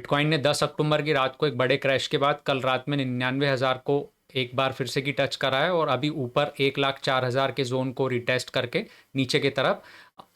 Bitcoin ने 10 अक्टूबर की रात को एक बड़े क्रैश के बाद कल रात में 99,000 को एक बार फिर से की टच करा है और अभी ऊपर 1,04,000 के जोन को रिटेस्ट करके नीचे की तरफ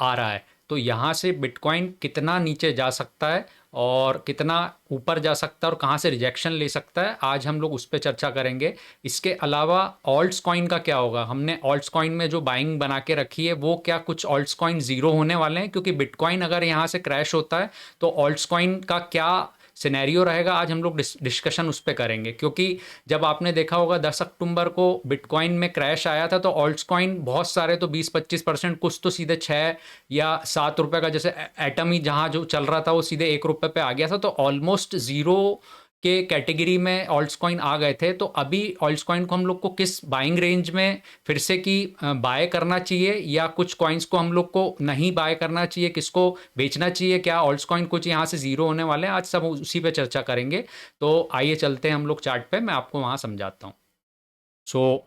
आ रहा है। तो यहाँ से बिटकॉइन कितना नीचे जा सकता है और कितना ऊपर जा सकता है और कहाँ से रिजेक्शन ले सकता है, आज हम लोग उस पर चर्चा करेंगे। इसके अलावा ऑल्ट्स कॉइन का क्या होगा, हमने ऑल्ट्स कॉइन में जो बाइंग बना के रखी है वो क्या कुछ ऑल्ट्स कॉइन ज़ीरो होने वाले हैं, क्योंकि बिटकॉइन अगर यहाँ से क्रैश होता है तो ऑल्ट्स कॉइन का क्या सिनेरियो रहेगा, आज हम लोग डिस्कशन उस पर करेंगे। क्योंकि जब आपने देखा होगा 10 अक्टूबर को बिटकॉइन में क्रैश आया था तो ऑल्ट्स कॉइन बहुत सारे तो 20-25%, कुछ तो सीधे 6 या 7 रुपए का, जैसे एटम ही जहाँ जो चल रहा था वो सीधे 1 रुपए पे आ गया था। तो ऑलमोस्ट ज़ीरो के कैटेगरी में ऑल्ट्स कॉइन आ गए थे। तो अभी ऑल्ट्स कॉइन को हम लोग को किस बाइंग रेंज में फिर से की बाय करना चाहिए, या कुछ कॉइन्स को हम लोग को नहीं बाय करना चाहिए, किसको बेचना चाहिए, क्या ऑल्ट्स कॉइन कुछ यहाँ से ज़ीरो होने वाले हैं, आज सब उसी पे चर्चा करेंगे। तो आइए चलते हैं हम लोग चार्ट पे, मैं आपको वहाँ समझाता हूँ।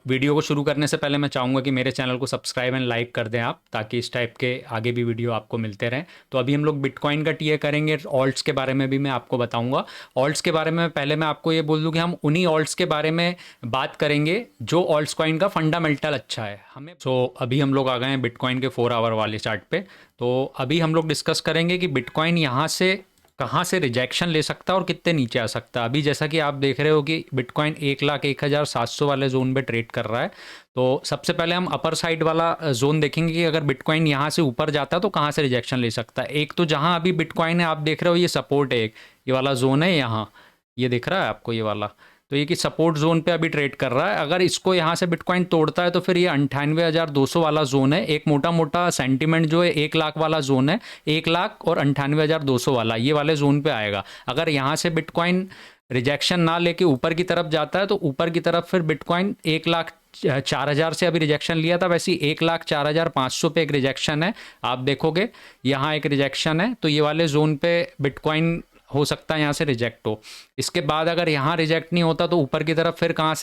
वीडियो को शुरू करने से पहले मैं चाहूँगा कि मेरे चैनल को सब्सक्राइब एंड लाइक कर दें आप, ताकि इस टाइप के आगे भी वीडियो आपको मिलते रहें। तो अभी हम लोग बिटकॉइन का टीए करेंगे, ऑल्ट्स के बारे में भी मैं आपको बताऊंगा। ऑल्ट्स के बारे में पहले मैं आपको ये बोल दूं कि हम उन्हीं ऑल्ट्स के बारे में बात करेंगे जो ऑल्ट्स कॉइन का फंडामेंटल अच्छा है हमें। अभी हम लोग आ गए हैं बिटकॉइन के 4 आवर वाले चार्ट पे। तो अभी हम लोग डिस्कस करेंगे कि बिटकॉइन यहाँ से कहाँ से रिजेक्शन ले सकता है और कितने नीचे आ सकता है। अभी जैसा कि आप देख रहे हो कि बिटकॉइन 1,01,700 वाले जोन पे ट्रेड कर रहा है। तो सबसे पहले हम अपर साइड वाला जोन देखेंगे कि अगर बिटकॉइन यहाँ से ऊपर जाता है तो कहाँ से रिजेक्शन ले सकता है। एक तो जहाँ अभी बिटकॉइन है आप देख रहे हो ये सपोर्ट है, एक ये वाला जोन है, यहाँ ये दिख रहा है आपको ये वाला, तो ये कि सपोर्ट जोन पे अभी ट्रेड कर रहा है। अगर इसको यहाँ से बिटकॉइन तोड़ता है तो फिर ये 98,200 वाला जोन है, एक मोटा मोटा सेंटीमेंट जो है 1 लाख वाला जोन है, 1 लाख और 98,200 वाला, ये वाले जोन पे आएगा। अगर यहाँ से बिटकॉइन रिजेक्शन ना लेके ऊपर की तरफ जाता है तो ऊपर की तरफ फिर बिटकॉइन 1,04,000 से अभी रिजेक्शन लिया था, वैसे 1,04,500 पे एक रिजेक्शन है, आप देखोगे यहाँ एक रिजेक्शन है। तो ये वाले जोन पे बिटकॉइन हो सकता है यहाँ से रिजेक्ट हो। इसके बाद अगर यहाँ रिजेक्ट नहीं होता तो ऊपर की तरफ फिर कहाँ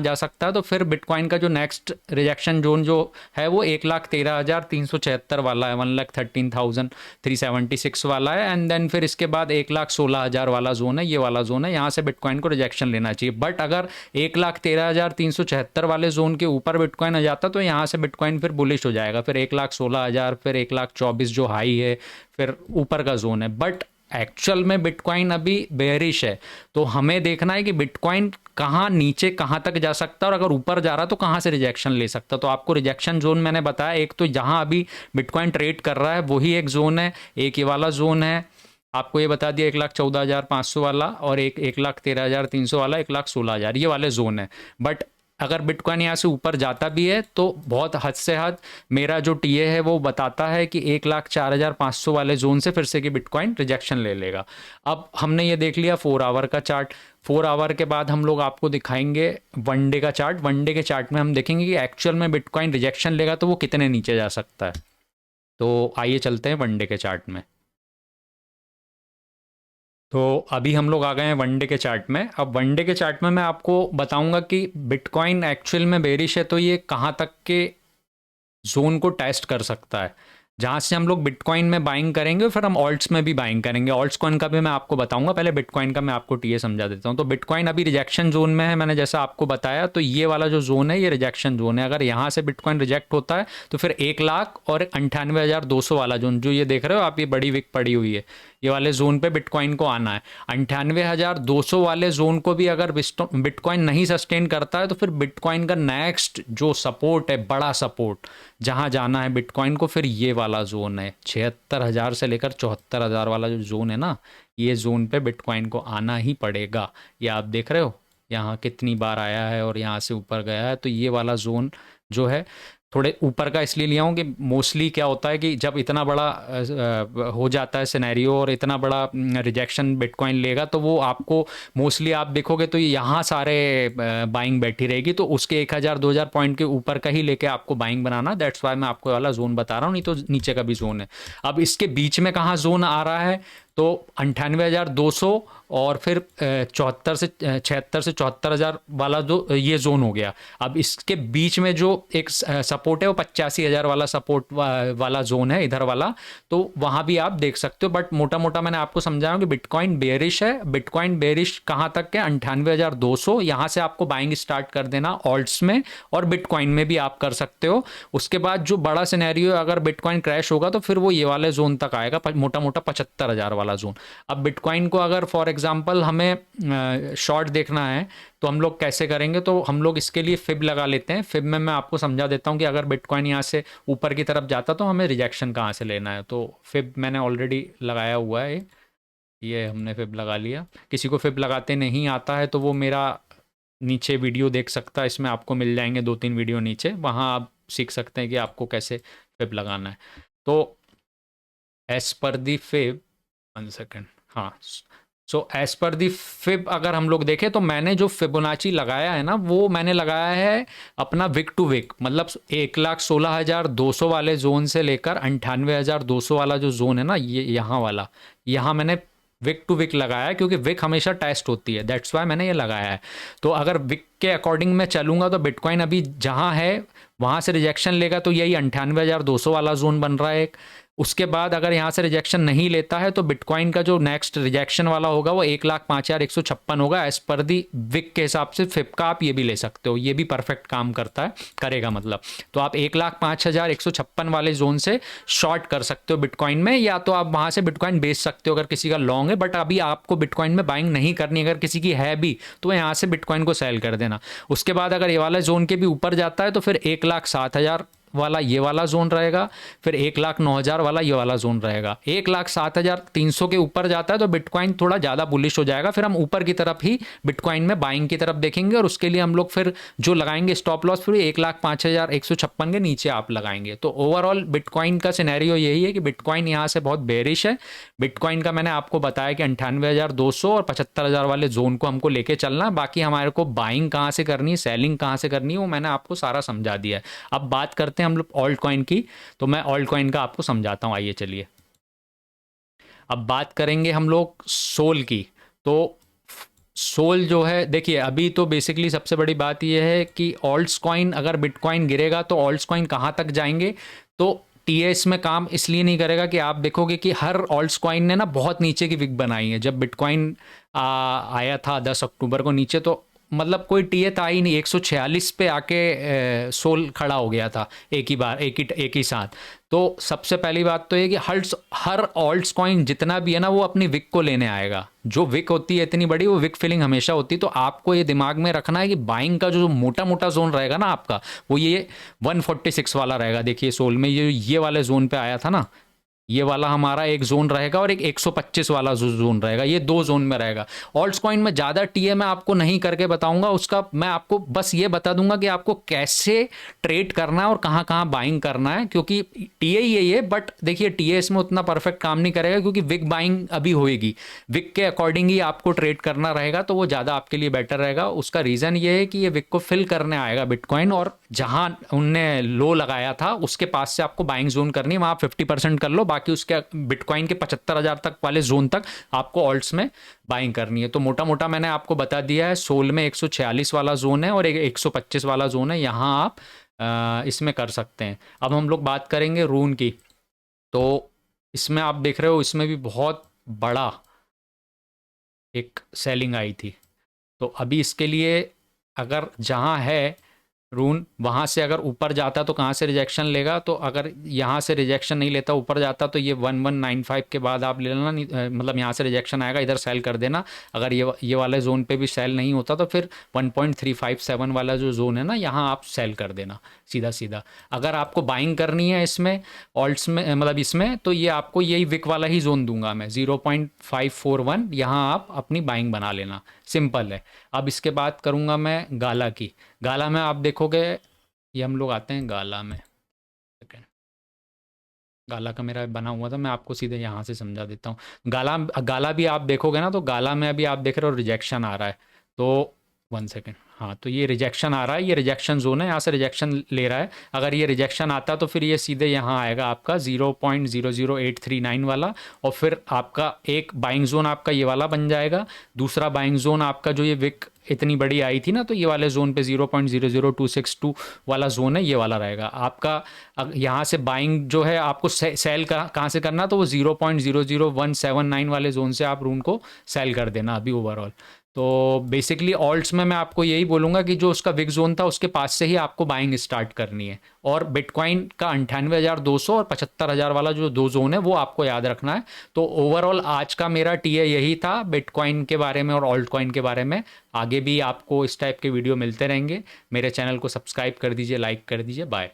जा सकता है, तो फिर बिटकॉइन का जो नेक्स्ट रिजेक्शन जोन जो है वो 1,13,376 वाला है, 1,13,376 वाला है। एंड देन फिर इसके बाद 1,16,000 वाला जोन है, ये वाला जोन है, यहाँ से बिटकॉइन को रिजेक्शन लेना चाहिए। बट अगर 1,13,376 वाले जोन के ऊपर बिटकॉइन आ जाता तो यहाँ से बिटकॉइन फिर बुलिश हो जाएगा, फिर 1,16,000, फिर 1,24,000 जो हाई है, फिर ऊपर का जोन है। बट एक्चुअल में बिटकॉइन अभी बेयरिश है, तो हमें देखना है कि बिटकॉइन कहाँ नीचे कहाँ तक जा सकता है और अगर ऊपर जा रहा तो कहाँ से रिजेक्शन ले सकता। तो आपको रिजेक्शन जोन मैंने बताया, एक तो जहाँ अभी बिटकॉइन ट्रेड कर रहा है वही एक जोन है, एक ये वाला जोन है, आपको ये बता दिया 1,14,500 वाला, और एक 1,13,300 वाला, 1,16,000 ये वाले जोन है। बट अगर बिटकॉइन यहाँ से ऊपर जाता भी है तो बहुत हद से हद मेरा जो टीए है वो बताता है कि 1,04,500 वाले जोन से फिर से कि बिटकॉइन रिजेक्शन ले लेगा। अब हमने ये देख लिया 4 आवर का चार्ट। 4 आवर के बाद हम लोग आपको दिखाएंगे वनडे का चार्ट। वनडे के चार्ट में हम देखेंगे कि एक्चुअल में बिटकॉइन रिजेक्शन लेगा तो वो कितने नीचे जा सकता है। तो आइए चलते हैं वनडे के चार्ट में। तो अभी हम लोग आ गए हैं वनडे के चार्ट में। अब वनडे के चार्ट में मैं आपको बताऊंगा कि बिटकॉइन एक्चुअल में बेरिश है तो ये कहाँ तक के जोन को टेस्ट कर सकता है, जहाँ से हम लोग बिटकॉइन में बाइंग करेंगे, फिर हम ऑल्ट्स में भी बाइंग करेंगे। ऑल्ट्स कॉइन का भी मैं आपको बताऊंगा, पहले बिटकॉइन का मैं आपको टीए समझा देता हूँ। तो बिटकॉइन अभी रिजेक्शन जोन में है, मैंने जैसा आपको बताया, तो ये वाला जो जोन है ये रिजेक्शन जोन है। अगर यहाँ से बिटकॉइन रिजेक्ट होता है तो फिर 1 लाख और 98,200 वाला जोन जो ये देख रहे हो आप, ये बड़ी विक पड़ी हुई है, ये वाले जोन पे बिटकॉइन को आना है। 98,200 वाले जोन को भी अगर बिटकॉइन नहीं सस्टेन करता है तो फिर बिटकॉइन का नेक्स्ट जो सपोर्ट है, बड़ा सपोर्ट जहां जाना है बिटकॉइन को, फिर ये वाला जोन है 76,000 से लेकर 74,000 वाला जो जोन है ना, ये जोन पे बिटकॉइन को आना ही पड़ेगा। ये आप देख रहे हो यहाँ कितनी बार आया है और यहाँ से ऊपर गया है। तो ये वाला जोन जो है, थोड़े ऊपर का इसलिए लिया हूँ कि मोस्टली क्या होता है कि जब इतना बड़ा हो जाता है सिनेरियो और इतना बड़ा रिजेक्शन बिटकॉइन लेगा तो वो आपको मोस्टली आप देखोगे तो यहाँ सारे बाइंग बैठी रहेगी, तो उसके 1,000-2,000 पॉइंट के ऊपर का ही लेके आपको बाइंग बनाना। दैट्स वाई मैं आपको वाला जोन बता रहा हूँ, नहीं तो नीचे का भी जोन है। अब इसके बीच में कहाँ जोन आ रहा है, तो 98,200 और फिर 74 से 76 से 74,000 वाला जो ये जोन हो गया। अब इसके बीच में जो एक सपोर्ट है वो 85,000 वाला सपोर्ट वाला जोन है इधर वाला, तो वहां भी आप देख सकते हो। बट मोटा मोटा मैंने आपको समझाया कि बिटकॉइन बेरिश है। बिटकॉइन बेरिश कहाँ तक है? 98,200। यहाँ से आपको बाइंग स्टार्ट कर देना ऑल्ट्स में, और बिटकॉइन में भी आप कर सकते हो। उसके बाद जो बड़ा सिनेरियो, अगर बिटकॉइन क्रैश होगा तो फिर वो ये वाले जोन तक आएगा, मोटा मोटा 75,000 वाला जोन। अब बिटकॉइन को अगर फॉर एग्जांपल हमें शॉर्ट देखना है तो हम लोग कैसे करेंगे? तो हम लोग इसके लिए फिब लगा लेते हैं। फिब में मैं आपको समझा देता हूँ कि अगर बिटकॉइन यहाँ से ऊपर की तरफ जाता तो हमें रिजेक्शन कहाँ से लेना है। तो फिब मैंने ऑलरेडी लगाया हुआ है, ये हमने फिब लगा लिया। किसी को फिब लगाते नहीं आता है तो वो मेरा नीचे वीडियो देख सकता है, इसमें आपको मिल जाएंगे 2-3 वीडियो नीचे, वहाँ आप सीख सकते हैं कि आपको कैसे फिब लगाना है। तो एज पर दी फिब, 1 सेकेंड, हाँ, सो एज पर दी फिब अगर हम लोग देखें तो मैंने जो फिबोनाची लगाया है ना, वो मैंने लगाया है अपना विक टू विक, मतलब 1,16,200 वाले जोन से लेकर 98,200 वाला जो जोन है ना, ये यहाँ वाला, यहाँ मैंने विक टू विक लगाया है, क्योंकि विक हमेशा टेस्ट होती है, दैट्स वाई मैंने ये लगाया है। तो अगर विक के अकॉर्डिंग मैं चलूंगा तो बिटकॉइन अभी जहाँ है वहाँ से रिजेक्शन लेगा तो यही 98,200 वाला जोन बन रहा है एक। उसके बाद अगर यहाँ से रिजेक्शन नहीं लेता है तो बिटकॉइन का जो नेक्स्ट रिजेक्शन वाला होगा वो 1,05,156 होगा एज पर दी विक के हिसाब से। फिप का आप ये भी ले सकते हो, ये भी परफेक्ट काम करता है, करेगा मतलब। तो आप 1,05,156 वाले जोन से शॉर्ट कर सकते हो बिटकॉइन में, या तो आप वहाँ से बिटकॉइन बेच सकते हो अगर किसी का लॉन्ग है। बट अभी आपको बिटकॉइन में बाइंग नहीं करनी, अगर किसी की है भी तो यहाँ से बिटकॉइन को सेल कर देना। उसके बाद अगर ये वाला जोन के भी ऊपर जाता है तो फिर 1,07,000 वाला ये वाला जोन रहेगा, फिर 1,09,000 वाला ये वाला जोन रहेगा। 1,07,300 के ऊपर जाता है तो बिटकॉइन थोड़ा ज़्यादा बुलिश हो जाएगा, फिर हम ऊपर की तरफ ही बिटकॉइन में बाइंग की तरफ देखेंगे, और उसके लिए हम लोग फिर जो लगाएंगे स्टॉप लॉस फिर 1,05,156 के नीचे आप लगाएंगे। तो ओवरऑल बिटकॉइन का सिनेरियो यही है कि बिटकॉइन यहाँ से बहुत बेरिश है। बिटकॉइन का मैंने आपको बताया कि 98,200 और 75,000 वाले जोन को हमको लेके चलना है। बाकी हमारे को बाइंग कहाँ से करनी है, सेलिंग कहाँ से करनी है, वो मैंने आपको सारा समझा दिया है। अब बात करते हैं हम लोग ऑल्ट कॉइन की, तो मैं ऑल्ट कॉइन का आपको समझाता हूं, आइए चलिए। अब बात करेंगे हम लोग सोल की। तो सोल जो है, देखिए अभी तो बेसिकली सबसे बड़ी बात यह है कि ऑल्ट्स कॉइन, अगर बिटकॉइन गिरेगा तो ऑल्ट्स कॉइन कहाँ तक जाएंगे। तो टीएस में काम इसलिए नहीं करेगा कि आप देखोगे कि हर ऑल्ट्स कॉइन ने ना बहुत नीचे की विक बनाई है। जब बिटकॉइन आया था 10 अक्टूबर को नीचे, तो मतलब कोई टीए था ही नहीं, 146 पे आके सोल खड़ा हो गया था एक ही बार, एक ही साथ। तो सबसे पहली बात तो ये कि हर ऑल्ट्स कॉइन जितना भी है ना वो अपनी विक को लेने आएगा। जो विक होती है इतनी बड़ी, वो विक फिलिंग हमेशा होती है। तो आपको ये दिमाग में रखना है कि बाइंग का जो मोटा मोटा जोन रहेगा ना आपका, वो ये 146 वाला रहेगा। देखिए सोल में ये वाले जोन पे आया था ना, ये वाला हमारा एक जोन रहेगा और एक 125 वाला जोन रहेगा, ये दो जोन में रहेगा। ऑल्ट्स कॉइन में ज़्यादा टीए मैं आपको नहीं करके बताऊंगा, उसका मैं आपको बस ये बता दूंगा कि आपको कैसे ट्रेड करना है और कहाँ कहाँ बाइंग करना है, क्योंकि टीए यही है। बट देखिए टीए इसमें उतना परफेक्ट काम नहीं करेगा, क्योंकि विक बाइंग अभी होएगी, विक के अकॉर्डिंग ही आपको ट्रेड करना रहेगा, तो वो ज़्यादा आपके लिए बेटर रहेगा। उसका रीज़न ये है कि ये विक को फिल करने आएगा बिटकॉइन, और जहाँ उनने लो लगाया था उसके पास से आपको बाइंग जोन करनी है, वहाँ 50% कर लो, बाकी उसके बिटकॉइन के 75,000 तक वाले जोन तक आपको ऑल्ट्स में बाइंग करनी है। तो मोटा मोटा मैंने आपको बता दिया है। सोल में 146 वाला जोन है और एक 125 वाला जोन है, यहाँ आप इसमें कर सकते हैं। अब हम लोग बात करेंगे रून की। तो इसमें आप देख रहे हो, इसमें भी बहुत बड़ा एक सेलिंग आई थी। तो अभी इसके लिए अगर जहाँ है रून, वहाँ से अगर ऊपर जाता तो कहाँ से रिजेक्शन लेगा? तो अगर यहाँ से रिजेक्शन नहीं लेता, ऊपर जाता, तो ये 1195 के बाद आप ले लेना, मतलब यहाँ से रिजेक्शन आएगा, इधर सेल कर देना। अगर ये वाले जोन पे भी सेल नहीं होता तो फिर 1.357 वाला जो जोन है ना, यहाँ आप सेल कर देना सीधा सीधा। अगर आपको बाइंग करनी है इसमें ऑल्ट्स में, मतलब इसमें, तो ये आपको यही विक वाला ही जोन दूंगा मैं, 0.541, यहाँ आप अपनी बाइंग बना लेना, सिंपल है। अब इसके बाद करूँगा मैं गाला की। गाला में आप देखोगे, ये हम लोग आते हैं गाला में, सेकेंड, गाला का मेरा बना हुआ था, मैं आपको सीधे यहाँ से समझा देता हूँ। गाला गाला भी आप देखोगे ना, तो गाला में अभी आप देख रहे हो रिजेक्शन आ रहा है। तो 1 सेकेंड, हाँ तो ये रिजेक्शन आ रहा है, ये रिजेक्शन जोन है, यहाँ से रिजेक्शन ले रहा है। अगर ये रिजेक्शन आता तो फिर ये सीधे यहाँ आएगा आपका 0.00839 वाला, और फिर आपका एक बाइंग जोन आपका ये वाला बन जाएगा। दूसरा बाइंग जोन आपका जो ये विक इतनी बड़ी आई थी ना, तो ये वाले जोन पे 0.00262 वाला जोन है, ये वाला रहेगा आपका। यहाँ से बाइंग जो है आपको सेल कहाँ से करना, तो वो 0.00179 वाले जोन से आप रून को सेल कर देना अभी ओवरऑल। तो बेसिकली ऑल्ट्स में मैं आपको यही बोलूँगा कि जो उसका विक जोन था उसके पास से ही आपको बाइंग स्टार्ट करनी है, और बिटकॉइन का 98,200 और 75,000 वाला जो 2 जोन है वो आपको याद रखना है। तो ओवरऑल आज का मेरा टीए यही था बिटकॉइन के बारे में और ऑल्ट कॉइन के बारे में। आगे भी आपको इस टाइप के वीडियो मिलते रहेंगे। मेरे चैनल को सब्सक्राइब कर दीजिए, लाइक कर दीजिए। Bye.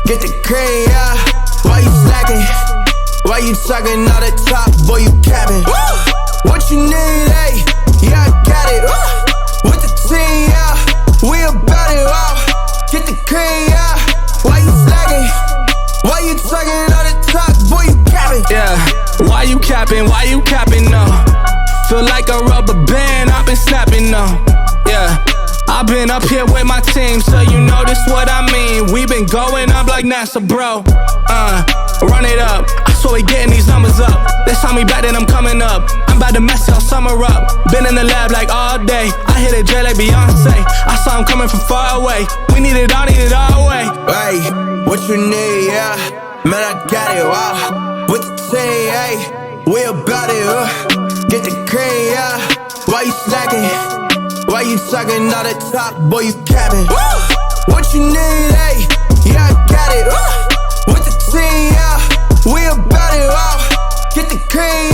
Get the cream, yeah. Why you slacking? Why you talking all the top? Boy, you capping. What you need, hey? Yeah, I got it. With the team, yeah. We about it, wow. Get the cream, yeah. Why you slacking? Why you talking all the top? Boy, you capping. Yeah. Why you capping? Why you capping, no? Feel like a rubber band, I've been snapping, no. Yeah. I've been up here with my team, so you know this what I mean. We been going up like NASA, bro. Run it up. I swear we getting these numbers up. This time we back, then I'm coming up. I'm about to mess y'all summer up. Been in the lab like all day. I hit a J like Beyonce. I saw him coming from far away. We need it all way. Hey, what you need, yeah? Man, I got it, wow. With the team, hey, we about it, Get the cream, yeah. Why you slacking? Why you talking all the top, boy, you capping? What you need, hey? Yeah, I got it. With the team, yeah. We about it, wow. Get the cream,